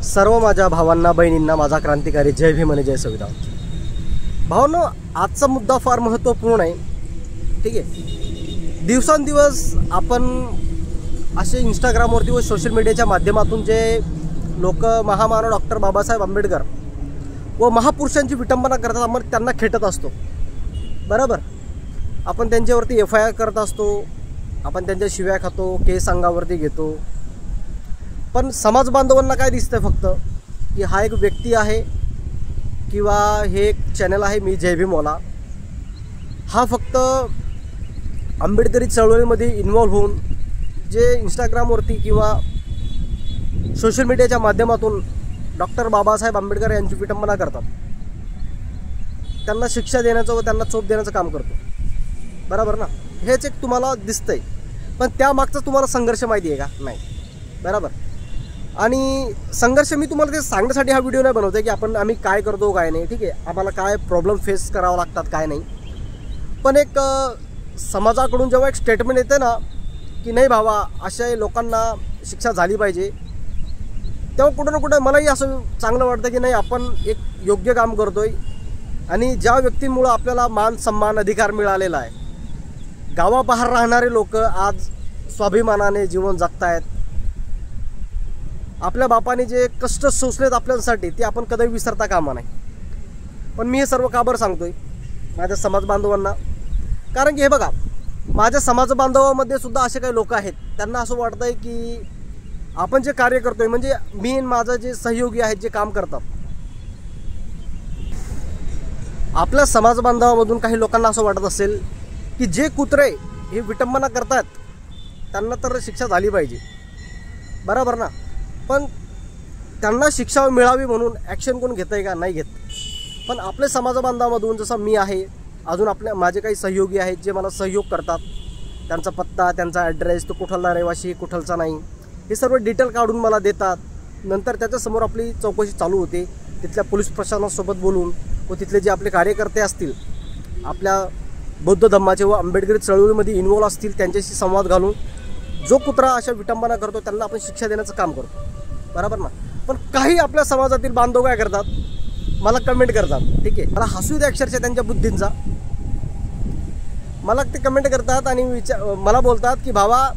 सर्व माझ्या भावांना बहिणींना माझा क्रांतिकारी जय भीम आणि जय संविधान। भावांनो, आजचा मुद्दा फार महत्त्वपूर्ण आहे। ठीक आहे, दिवसांदिवस आपण असे इंस्टाग्रामवरती व सोशल मीडियाच्या माध्यमातून जे लोक महामानव डॉक्टर बाबासाहेब आंबेडकर व महापुरुषांची विटंबना करतात, आपण त्यांना खेटत असतो। बरोबर, आपण त्यांच्यावरती FIR करत असतो, आपण त्यांच्या शिव्या खातो, केस अंगावरती घेतो। पण समाज बांधवांना काय दिसतंय फक्त की हा एक व्यक्ती आहे किंवा हे एक चॅनल आहे मी जय भीमवाला, हा फक्त आंबेडकरी चळवळीमध्ये इन्व्हॉल्व होऊन जे इंस्टाग्रामवरती किंवा सोशल मीडियाच्या माध्यमातून डॉक्टर बाबासाहेब आंबेडकर यांची विटंबना करतात, त्यांना शिक्षा देण्याचं व त्यांना चोप देण्याचं काम करतो। बरोबर ना, हेच एक तुम्हाला दिसतंय। पण त्यामागचा तुम्हाला संघर्ष माहिती आहे का? नाही। बरोबर, आणि संघर्ष मी तुम्हाला ते सांगण्यासाठी हा व्हिडिओ नाही बनवतोय की आम्ही काय करतो काय नाही। ठीक आहे, आम्हाला काय प्रॉब्लेम फेस करावं लागतात काय नाही। पण एक समाजाकडून जेव्हा एक स्टेटमेंट येते ना की नाही भावा अशा लोकांना शिक्षा झाली पाहिजे, तेव्हा कुठं ना कुठं मलाही असं चांगलं वाटतं की नाही आपण एक योग्य काम करतोय। आणि ज्या व्यक्तींमुळं आपल्याला मान सन्मान अधिकार मिळालेला आहे, गावाबाहेर राहणारे लोक आज स्वाभिमानाने जीवन जगतायत। आपल्या बापाने जे कष्ट सोसलेत आपल्यासाठी ते आपण कधी विसरता कामा नाही। पण मी हे सर्व का बरं सांगतोय माझ्या समाज बांधवांना? कारण की हे बघा, माझ्या समाज बांधवामध्ये सुद्धा असे काही लोक आहेत, त्यांना असं वाटतंय की आपण जे कार्य करतोय म्हणजे मी आणि माझं जे सहयोगी आहेत जे काम करतात, आपल्या समाज बांधवामधून काही लोकांना असं वाटत असेल की जे कुत्रे हे विटंबना करतात त्यांना तर शिक्षा झाली पाहिजे। बरोबर ना, पण त्यांना शिक्षा मिळावी म्हणून ॲक्शन कोण घेत आहे का? नाही घेत। पण आपल्या समाज बांधवामधून जसं मी आहे, अजून माझे काही सहयोगी आहेत जे मला सहयोग करतात, त्यांचा पत्ता, त्यांचा ॲड्रेस, तो कुठला रहिवाशी कुठलचा नाही, हे सर्व डिटेल काढून मला देतात। नंतर त्याच्यासमोर आपली चौकशी चालू होते, तिथल्या पोलीस प्रशासनासोबत बोलून व तिथले जे आपले कार्यकर्ते असतील, आपल्या बौद्ध धम्माचे व आंबेडकरी चळवळीमध्ये इन्व्हॉल्व असतील, त्यांच्याशी संवाद घालून जो कुत्रा अशा विटंबना करतो त्यांना आपण शिक्षा देण्याचं काम करतो। बरोबर ना, पण काही आपल्या समाजातील बांधव काय करतात, मला कमेंट करतात। ठीक आहे, मला हसू येते अक्षरशः त्यांच्या बुद्धींचा। मला ते कमेंट करतात आणि मला बोलतात की भावा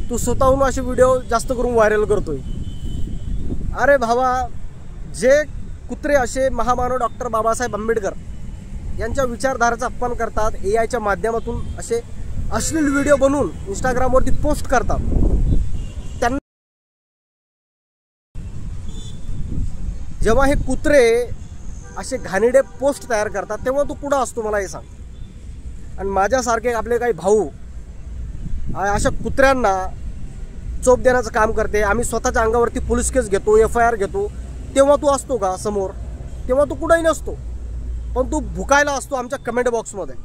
तू स्वतःहून असे व्हिडिओ जास्त करून व्हायरल करतोय। अरे भावा, जे कुत्रे असे महामानव डॉक्टर बाबासाहेब आंबेडकर यांच्या विचारधारेचा अपमान करतात, AIच्या माध्यमातून असे अश्लील व्हिडिओ बनवून इंस्टाग्रामवरती पोस्ट करतात, त्यांना जेव्हा हे कुत्रे असे घाणेरडे पोस्ट तयार करतात तेव्हा तू कुठं असतो मला हे सांग। आणि माझ्यासारखे आपले काही भाऊ अशा कुत्र्यांना चोप देण्याचं काम करते, आम्ही स्वतःच्या अंगावरती पोलीस केस घेतो, FIR घेतो, तेव्हा तू असतो का समोर? तेव्हा तू कुठंही नसतो, पण तू भुकायला असतो आमच्या कमेंट बॉक्समध्ये।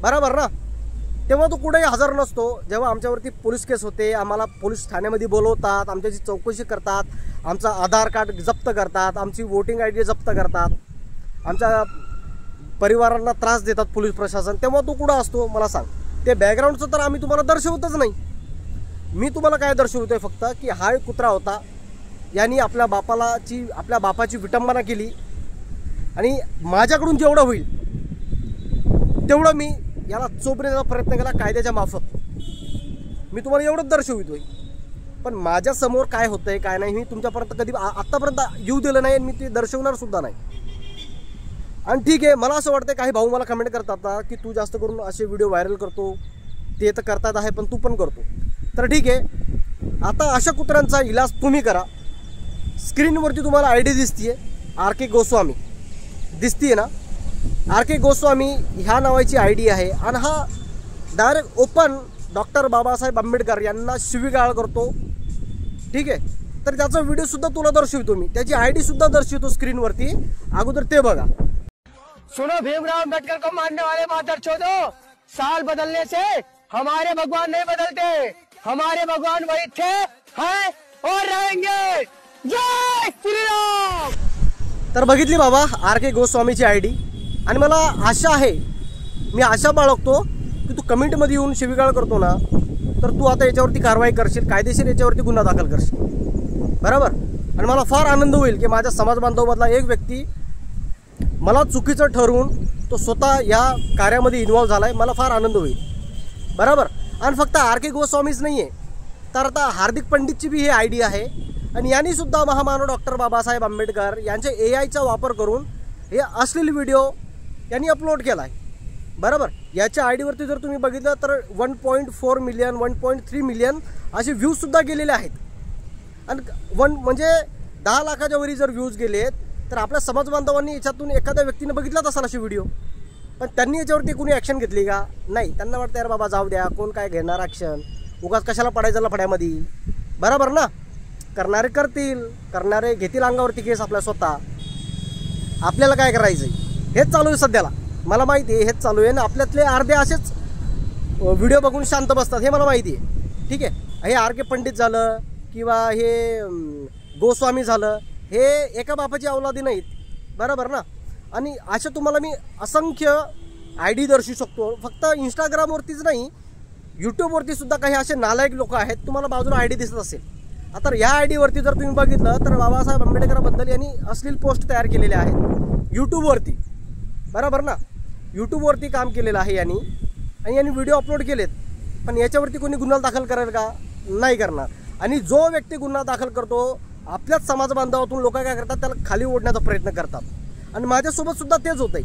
बरोबर ना, तेव्हा तू कुठेही हजर नसतो। जेव्हा आमच्यावरती पोलीस केस होते, आम्हाला पोलीस ठाण्यामध्ये बोलवतात, आमच्याची चौकशी करतात, आमचा आधार कार्ड जप्त करतात, आमची वोटिंग ID जप्त करतात, आमच्या परिवारांना त्रास देतात पोलीस प्रशासन, तेव्हा तू कुठं असतो मला सांग? ते बॅकग्राऊंडचं तर आम्ही तुम्हाला दर्शवतच नाही। मी तुम्हाला काय दर्शवतोय फक्त की हा एक कुत्रा होता, यांनी आपल्या बापाची विटंबना केली आणि माझ्याकडून जेवढं होईल तेवढं मी याला चोपण्याचा प्रयत्न केला कायद्याच्या मार्फत। मी तुम्हाला एवढंच दर्शवितोय, पण माझ्यासमोर काय होतंय काय नाही मी तुमच्यापर्यंत कधी आत्तापर्यंत येऊ दिलं नाही, मी ते दर्शवणार सुद्धा नाही। आणि ठीक आहे, मला असं वाटतं काही भाऊ मला कमेंट करतात की तू जास्त करून असे व्हिडिओ व्हायरल करतो, ते तर करतात आहे पण तू पण करतो। तर ठीक आहे, आता अशा कुत्र्यांचा इलाज तुम्ही करा। स्क्रीनवरती तुम्हाला ID दिसतीये, RK गोस्वामी दिसतीये ना, RK गोस्वामी ह्या नावाची ID आहे आणि हा direct open doctor Babasaheb Ambedkar यांना शिवीगाळ करतो। ठीक आहे, तर त्याचा व्हिडिओ सुद्धा तुला दर्शवतो मी, त्याची ID सुद्धा दर्शवतो स्क्रीनवरती, अगोदर ते बघा। सुनो, भीमराव अम्बेडकर को मानने वाले मातर छोड़ो, साल बदलने से हमारे भगवान नहीं बदलते, हमारे भगवान वही थे, हैं और रहेंगे। जय श्री राम। तर बघितली बाबा RK गोस्वामीची ID, आणि मला आशा आहे, मी आशा बाळगतो की तू कमेंटमध्ये येऊन शिवीगाळ करतो ना, तर तू आता याच्यावरती कारवाई करशील, कायदेशीर याच्यावरती गुन्हा दाखल करशील। बरोबर, आणि मला फार आनंद होईल की माझ्या समाज बांधवामधला एक व्यक्ती मला चुकीचं ठरवून तो स्वतः या कार्यामध्ये इन्व्हॉल्व झाला आहे. मला फार आनंद होईल. बरोबर. आणि फक्त RK गोस्वामीच नाही आहे, तर आता हार्दिक पंडितची बी ही आयडी आहे आणि यांनी सुद्धा महामानव डॉक्टर बाबासाहेब आंबेडकर यांचे AI चा वापर करून हे अश्लील व्हिडिओ यांनी अपलोड केला आहे. बरोबर. याच्या आयडीवरती जर तुम्ही बघितलं तर 1.4 मिलियन 1.3 मिलियन असे व्ह्यूजसुद्धा गेलेले आहेत. आणि म्हणजे 10 लाखाच्या वरी जर व्ह्यूज गेलेत तर आपल्या समाज बांधवांनी याच्यातून एखाद्या व्यक्तीने बघितलाच असाल असे व्हिडिओ, पण त्यांनी याच्यावरती कोणी ॲक्शन घेतली का? नाही. त्यांना वाटतं यार बाबा जाऊ द्या, कोण काय घेणार ॲक्शन, उगाच कशाला पडायचं लफड्यामध्ये. बरोबर ना. करणारे करतील, करणारे घेतील अंगावरती केस आपल्या स्वतः. आपल्याला काय करायचं आहे हेच चालू आहे सध्याला. मला माहिती आहे हेच चालू आहे. आणि आपल्यातले अर्धे असेच व्हिडिओ बघून शांत बसतात हे मला माहिती आहे. ठीक आहे. हे RK पंडित झालं किंवा हे गोस्वामी झालं, हे एका बापाची औलादी नाहीत. बरोबर ना. आणि अशा तुम्हाला मी असंख्य ID दर्शवू शकतो. फक्त इंस्टाग्रामवरतीच नाही, यूट्यूबवरती सुद्धा काही असे नालायक लोक आहेत. तुम्हाला बाजूला ID दिसत असेल. आता ह्या आयडीवरती जर तुम्ही बघितलं तर बाबासाहेब आंबेडकरांबद्दल यांनी अश्लील पोस्ट तयार केलेले आहेत यूट्यूबवरती. बरोबर ना. यूट्यूबवरती काम केलेलं आहे यांनी आणि यांनी व्हिडिओ अपलोड केलेत. पण याच्यावरती कोणी गुन्हा दाखल करेल का? नाही करणार. आणि जो व्यक्ती गुन्हा दाखल करतो आपल्याच समाज बांधवातून लोक काय करतात, त्याला खाली ओढण्याचा प्रयत्न करतात. आणि माझ्यासोबत सुद्धा तेच होतंय.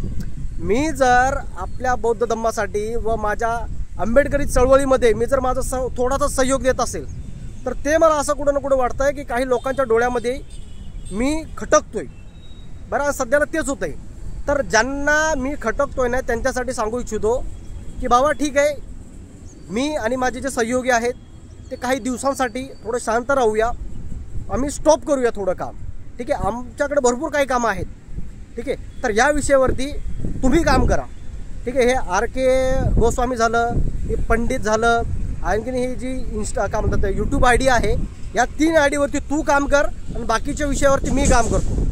मी जर आपल्या बौद्ध धम्मासाठी व माझ्या आंबेडकरी चळवळीमध्ये मी जर माझा थोडासा सहयोग देत असेल तर ते मला असं कुठं ना कुठं वाटतंय की काही लोकांच्या डोळ्यामध्ये मी खटकतोय. बरं, सध्याला तेच होतंय. तर ज्यांना मी खटकतोय ना त्यांच्यासाठी सांगू इच्छितो की बाबा ठीक आहे, मी आणि माझे जे सहयोगी आहेत ते काही दिवसांसाठी थोडं शांत राहूया, आम्ही स्टॉप करूया थोडं काम. ठीक आहे. आमच्याकडे भरपूर काही कामं आहेत. ठीक आहे. तर या विषयावरती तुम्ही काम करा. ठीक आहे. हे RK गोस्वामी झालं, हे पंडित झालं, आणखीन ही जी काय म्हणतात यूट्यूब ID आहे, या 3 आयडीवरती तू काम कर आणि बाकीच्या विषयावरती मी काम करतो.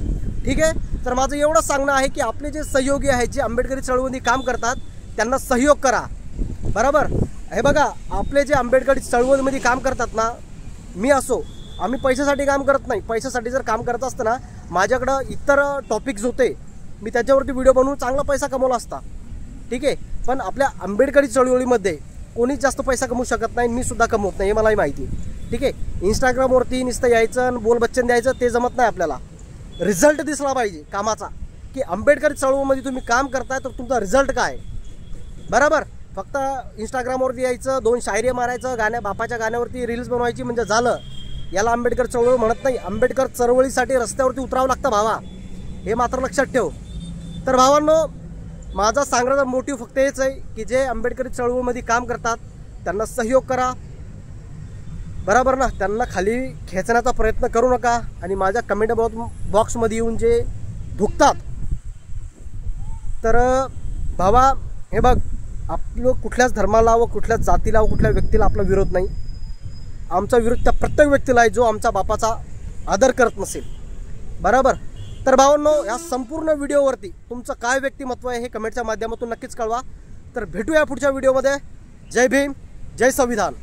ठीक आहे. तर माझं एवढंच सांगणं आहे की आपले जे सहयोगी आहेत जे आंबेडकरी चळवळीमध्ये काम करतात त्यांना सहयोग करा. बरोबर. हे बघा, आपले जे आंबेडकरी चळवळीमध्ये काम करतात ना, मी असो, आम्ही पैशासाठी काम करत नाही. पैशासाठी जर काम करत असतं ना माझ्याकडं इतर टॉपिक्स होते, मी त्याच्यावरती व्हिडिओ बनवून चांगला पैसा कमवला असता. ठीक आहे. पण आपल्या आंबेडकरी चळवळीमध्ये कोणीच जास्त पैसा कमवू शकत नाही, मी सुद्धा कमवत नाही, हे मलाही माहिती आहे. ठीक आहे. इंस्टाग्रामवरती नुसतं यायचं आणि बोलबच्चन द्यायचं ते जमत नाही. आपल्याला रिझल्ट दिसला पाहिजे कामाचा, की आंबेडकरी चळवळीमध्ये तुम्ही काम करताय तर तुमचा रिझल्ट काय. बरोबर. फक्त इंस्टाग्रामवरती यायचं, 2 शायरी मारायचं, बापाच्या गाण्यावरती रील्स बनवायची म्हणजे झालं. याला आंबेडकर चळवळ म्हणत नाही. आंबेडकर चळवळीसाठी रस्त्यावरती उतरावं लागतं भावा, हे मात्र लक्षात ठेव. तर भावांनो, माझा सांगण्याचा मोटिव्ह फक्त हेच आहे की जे आंबेडकरी चळवळीमध्ये काम करतात त्यांना सहयोग करा. बरोबर ना. त्यांना खाली खेचण्याचा प्रयत्न करू नका. आणि माझ्या कमेंट बॉक्समध्ये येऊन जे धुकतात, तर भावा हे बघ, आपलं कुठल्याच धर्माला व कुठल्याच जातीला व कुठल्या व्यक्तीला आपला विरोध नाही. आमचा विरोध त्या प्रत्येक व्यक्तीला आहे जो आमच्या बापाचा आदर करत नसेल. बरोबर. तर भावांनो, या संपूर्ण व्हिडिओवरती तुमचं काय व्यक्तिमत्व आहे हे कमेंटच्या माध्यमातून नक्कीच कळवा. तर भेटूया पुढच्या व्हिडिओमध्ये. जय भीम, जय संविधान.